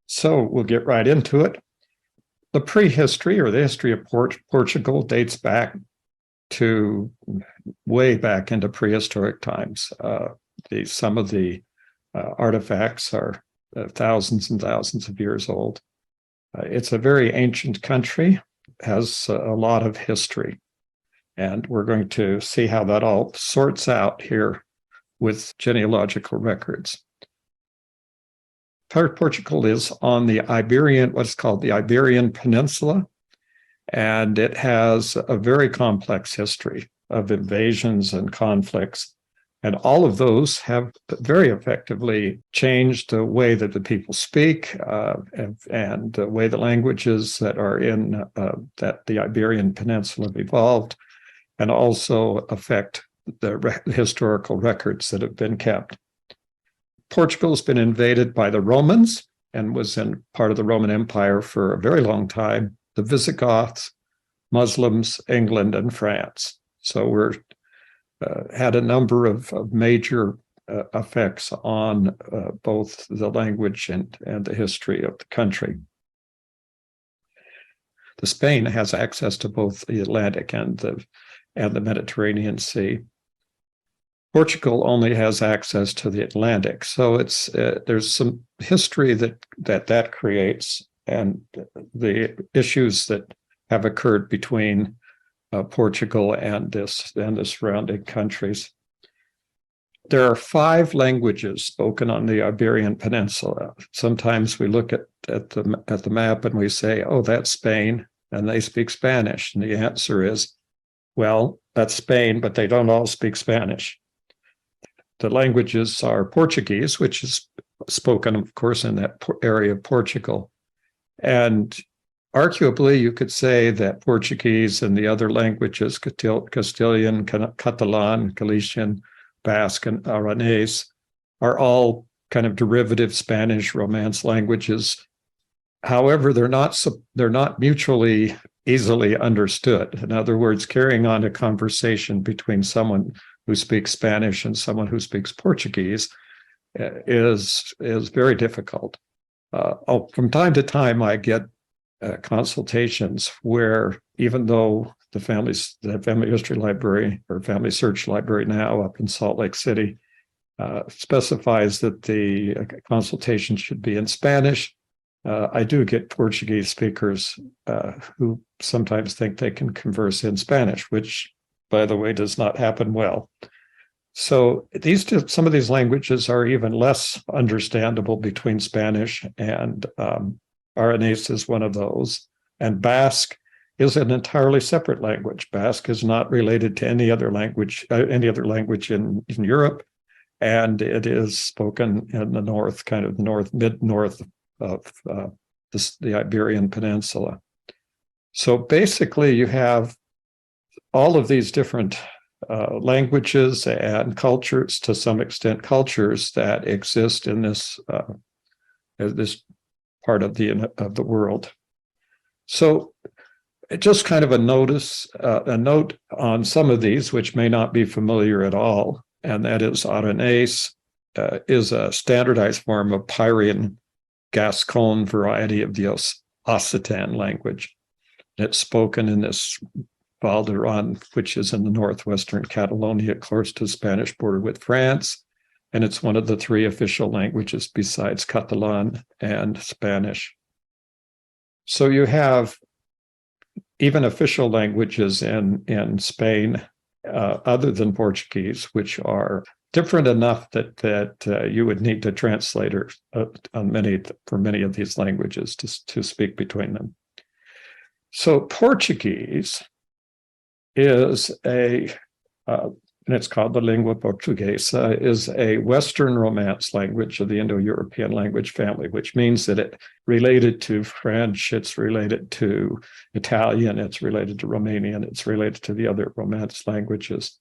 So we'll get right into it. The prehistory or the history of Portugal dates back to way back into prehistoric times. Some of the artifacts are thousands and thousands of years old. It's a very ancient country, has a lot of history. And we're going to see how that all sorts out here with genealogical records. Portugal is on the Iberian, what's called the Iberian Peninsula, and it has a very complex history of invasions and conflicts. And all of those have very effectively changed the way that the people speak and the way the languages that are in that the Iberian Peninsula have evolved, and also affect the historical records that have been kept. Portugal has been invaded by the Romans and was in part of the Roman Empire for a very long time, the Visigoths, Muslims, England, and France. So we're had a number of major effects on both the language and the history of the country. Spain has access to both the Atlantic and the Mediterranean Sea. Portugal only has access to the Atlantic, so it's there's some history that creates, and the issues that have occurred between Portugal and the surrounding countries. There are 5 languages spoken on the Iberian Peninsula. Sometimes we look at the map and we say, "Oh, that's Spain," and they speak Spanish. And the answer is, well, that's Spain, but they don't all speak Spanish. The languages are Portuguese, which is spoken, of course, in that area of Portugal. And arguably, you could say that Portuguese and the other languages, Castilian, Catalan, Galician, Basque, and Aranese, are all kind of derivative Spanish Romance languages. However, they're not mutually easily understood. In other words, carrying on a conversation between someone who speaks Spanish and someone who speaks Portuguese is very difficult. From time to time, I get consultations where, even though the Family History Library or Family Search Library now up in Salt Lake City specifies that the consultation should be in Spanish, I do get Portuguese speakers who sometimes think they can converse in Spanish, which, by the way, does not happen well. So some of these languages are even less understandable between Spanish and Aranese is one of those. And Basque is an entirely separate language. Basque is not related to any other language in Europe, and it is spoken in the north, kind of mid-north of the Iberian Peninsula. So basically, you have all of these different languages and cultures, to some extent, cultures that exist in this part of the world. So just kind of a note on some of these, which may not be familiar at all, and that is Aranese is a standardized form of Pyrenean Gascon variety of the Occitan language. It's spoken in this Val d'Aran, which is in the northwestern Catalonia, close to the Spanish border with France. And it's one of the 3 official languages besides Catalan and Spanish. So you have even official languages in Spain, other than Portuguese, which are different enough that you would need a translator for many of these languages to speak between them. So Portuguese is and it's called the lingua portuguesa, is a Western Romance language of the Indo-European language family, which means that it's related to French, it's related to Italian, it's related to Romanian, it's related to the other Romance languages.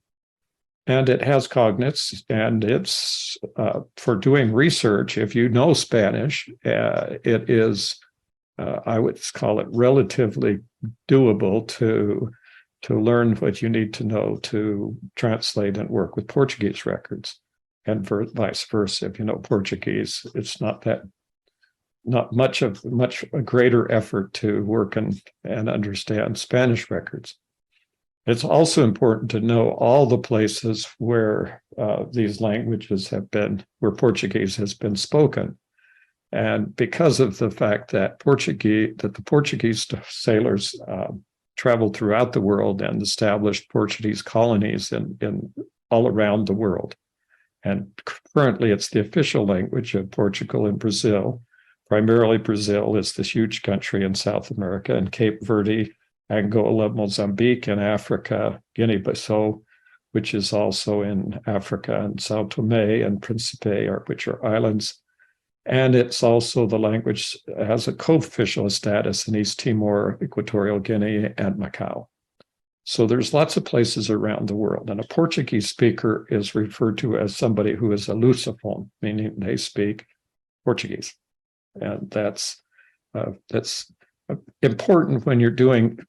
And it has cognates, and it's for doing research. If you know Spanish, it is, I would call it, relatively doable to learn what you need to know to translate and work with Portuguese records, and vice versa. If you know Portuguese, it's not that not much a greater effort to work and understand Spanish records. It's also important to know all the places where these languages have been, where Portuguese has been spoken. And because of the fact that the Portuguese sailors traveled throughout the world and established Portuguese colonies in all around the world. And currently it's the official language of Portugal and Brazil. Primarily Brazil is this huge country in South America, and Cape Verde, Angola, Mozambique in Africa, Guinea-Bissau, which is also in Africa, and Sao Tome and Principe, which are islands. And it's also the language has a co-official status in East Timor, Equatorial Guinea, and Macau. So there's lots of places around the world. And a Portuguese speaker is referred to as somebody who is a lusophone, meaning they speak Portuguese. And that's important when you're doing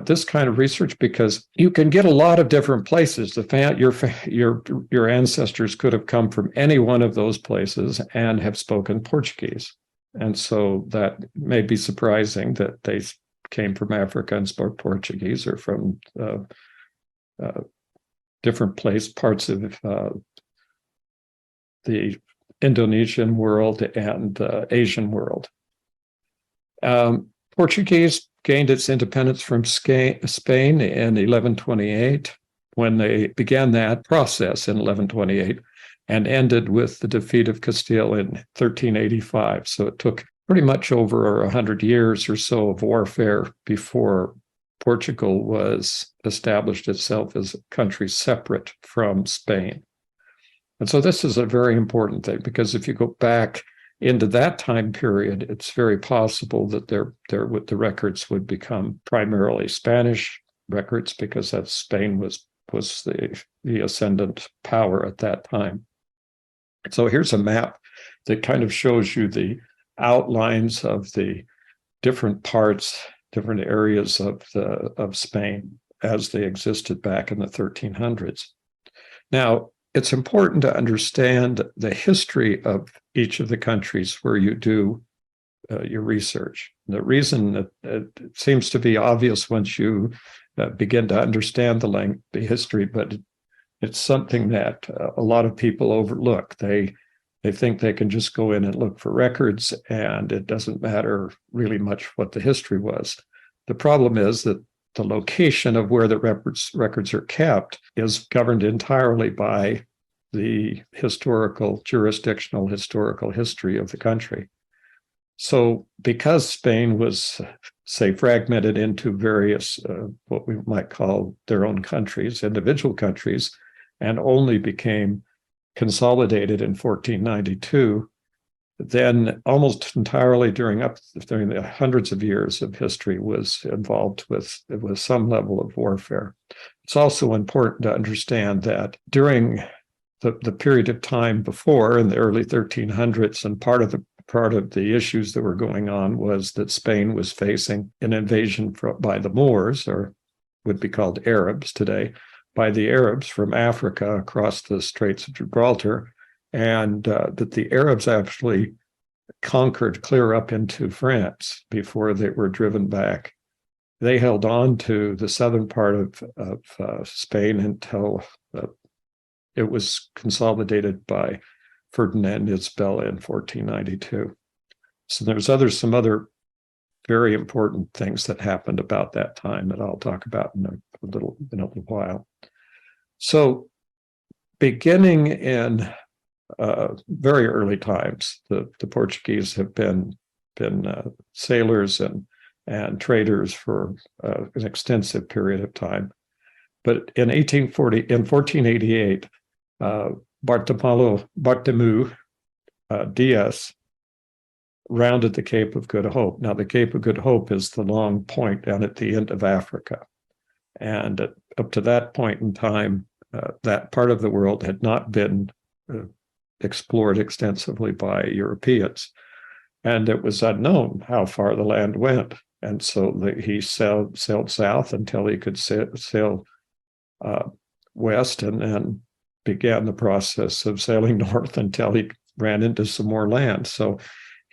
this kind of research, because you can get a lot of different places. Your ancestors could have come from any one of those places and have spoken Portuguese. And so that may be surprising that they came from Africa and spoke Portuguese, or from different parts of the Indonesian world and Asian world. Portuguese gained its independence from Spain in 1128, when they began that process in 1128, and ended with the defeat of Castile in 1385. So it took pretty much over 100 years or so of warfare before Portugal established itself as a country separate from Spain. And so this is a very important thing, because if you go back into that time period, it's very possible that the records would become primarily Spanish records, because Spain was the ascendant power at that time. So here's a map that kind of shows you the outlines of the different areas of Spain as they existed back in the 1300s. Now, it's important to understand the history of each of the countries where you do your research. The reason that it seems to be obvious once you begin to understand the history, but it's something that a lot of people overlook. They think they can just go in and look for records, and it doesn't matter really much what the history was. The problem is that the location of where the records are kept is governed entirely by the jurisdictional historical history of the country. So because Spain was, say, fragmented into various, what we might call their own countries, individual countries, and only became consolidated in 1492, then almost entirely during the hundreds of years of history was involved with some level of warfare. It's also important to understand that during the period of time before, in the early 1300s, and part of the issues that were going on was that Spain was facing an invasion by the Moors, or would be called Arabs today, by the Arabs from Africa across the Straits of Gibraltar, and that the Arabs actually conquered clear up into France before they were driven back. They held on to the southern part of Spain until it was consolidated by Ferdinand Isabella in 1492. So there's some other very important things that happened about that time that I'll talk about in a little while. So beginning in very early times, the Portuguese have been sailors and traders for an extensive period of time. But in 1488, Bartolomeu Diaz rounded the Cape of Good Hope. Now, the Cape of Good Hope is the long point down at the end of Africa. And up to that point in time, that part of the world had not been explored extensively by Europeans. And it was unknown how far the land went. And so he sailed south until he could sail west, and then began the process of sailing north until he ran into some more land. So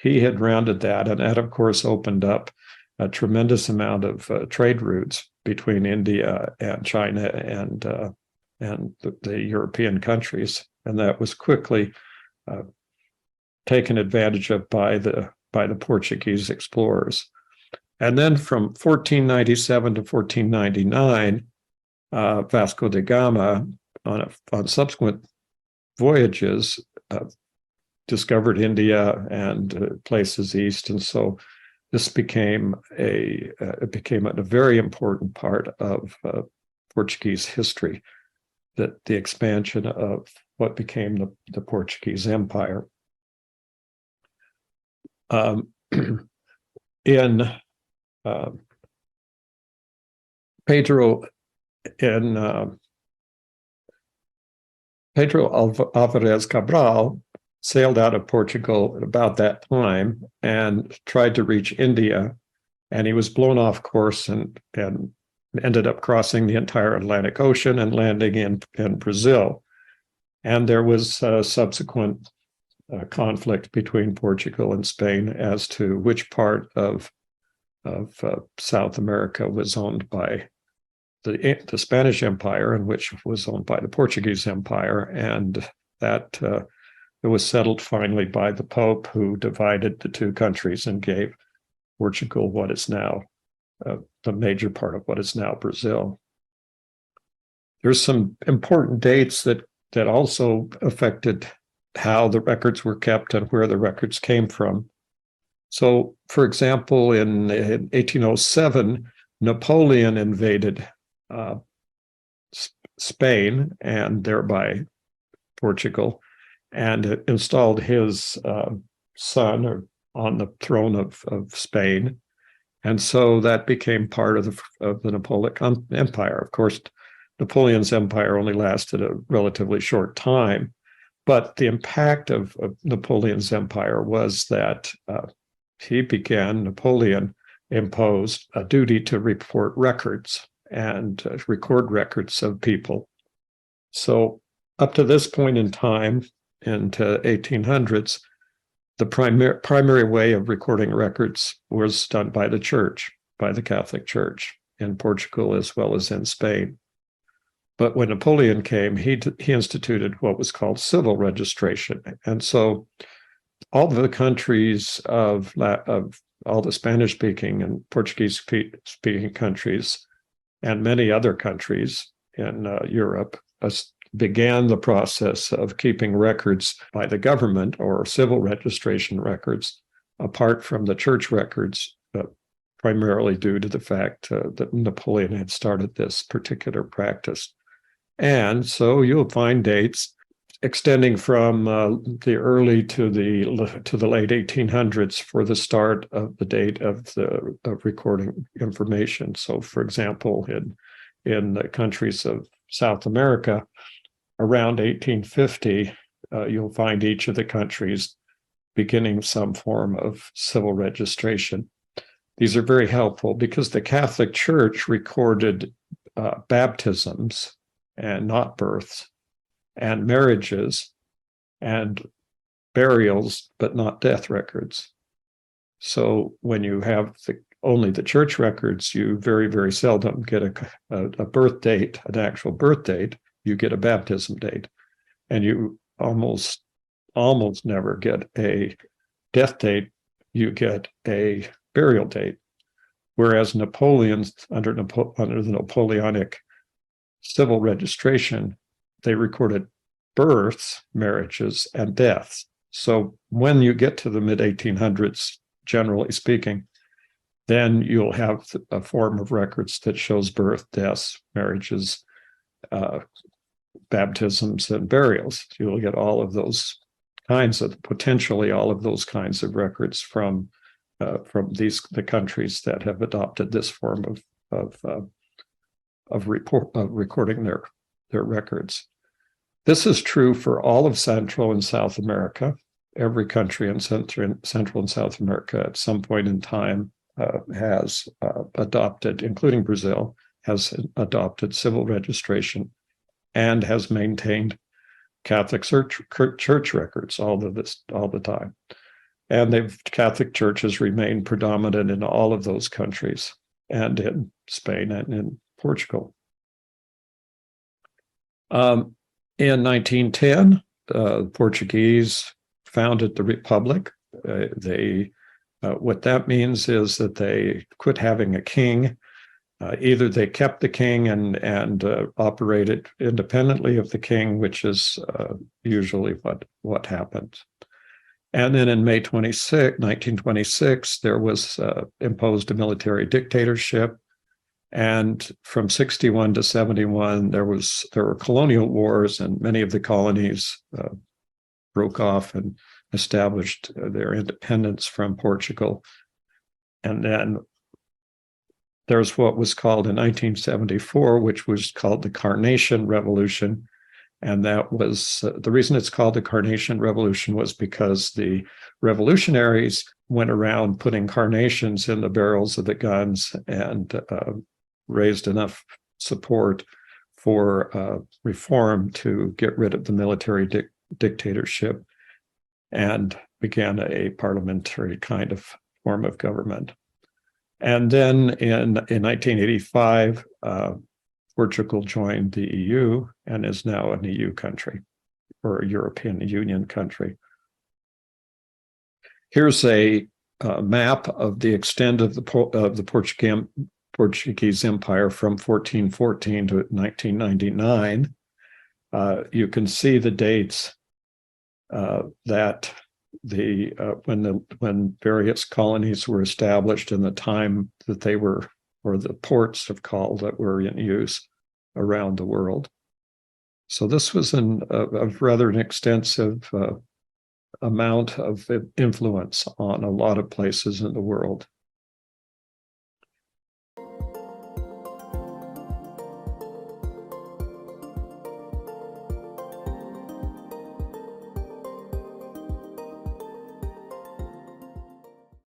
he had rounded that, and that, of course, opened up a tremendous amount of trade routes between India and China and the European countries, and that was quickly taken advantage of by the Portuguese explorers. And then from 1497 to 1499, Vasco da Gama, on subsequent voyages, discovered India and places east, and so this became a very important part of Portuguese history, that the expansion of what became the Portuguese Empire. In Pedro Alvarez Cabral sailed out of Portugal at about that time and tried to reach India, and he was blown off course and ended up crossing the entire Atlantic Ocean and landing in Brazil. And there was subsequent conflict between Portugal and Spain as to which part of South America was owned by the Spanish Empire and which was owned by the Portuguese Empire, and that it was settled finally by the Pope, who divided the two countries and gave Portugal what is now the major part of what is now Brazil. There's some important dates that also affected how the records were kept and where the records came from. So, for example, in 1807, Napoleon invaded Spain and thereby Portugal, and installed his son on the throne of Spain. And so that became part of the Napoleonic Empire. Of course, Napoleon's empire only lasted a relatively short time, but the impact of Napoleon's empire was that Napoleon imposed a duty to report records and record records of people. So up to this point in time, into 1800s, the primary way of recording records was done by the church, by the Catholic Church in Portugal as well as in Spain. But when Napoleon came, he instituted what was called civil registration. And so all the countries of all the Spanish-speaking and Portuguese-speaking countries and many other countries in Europe began the process of keeping records by the government, or civil registration records, apart from the church records, primarily due to the fact that Napoleon had started this particular practice. And so you'll find dates extending from the early to the late 1800s for the start of the date of recording information. So, for example, in the countries of South America, around 1850, you'll find each of the countries beginning some form of civil registration. These are very helpful because the Catholic Church recorded baptisms and not births, and marriages and burials, but not death records. So when you have only the church records, you very, very seldom get a birth date, an actual birth date. You get a baptism date, and you almost never get a death date. You get a burial date. Whereas Napoleon's under the Napoleonic civil registration, they recorded births, marriages, and deaths. So when you get to the mid-1800s, generally speaking, then you'll have a form of records that shows birth, deaths, marriages, baptisms, and burials. You'll get all of those potentially all of those kinds of records from the countries that have adopted this form of recording their records. This is true for all of Central and South America. Every country in Central and South America at some point in time has adopted, including Brazil, has adopted civil registration and has maintained Catholic church records all the time. And the Catholic churches remained predominant in all of those countries, and in Spain and in Portugal. In 1910, the Portuguese founded the Republic. What that means is that they quit having a king. Either they kept the king and operated independently of the king, which is usually what happened. And then in May 1926, there was imposed a military dictatorship. And from 61 to 71, there were colonial wars, and many of the colonies broke off and established their independence from Portugal. And then there's what was called in 1974, which was called the Carnation Revolution. And that was the reason it's called the Carnation Revolution was because the revolutionaries went around putting carnations in the barrels of the guns and raised enough support for reform to get rid of the military dictatorship and began a parliamentary kind of form of government. And then in 1985, Portugal joined the EU and is now an EU country or a European Union country. Here's a map of the extent of the Portuguese Empire from 1414 to 1999. You can see the dates that when various colonies were established and the time that they were, or the ports of call that were in use around the world. So this was a rather an extensive amount of influence on a lot of places in the world.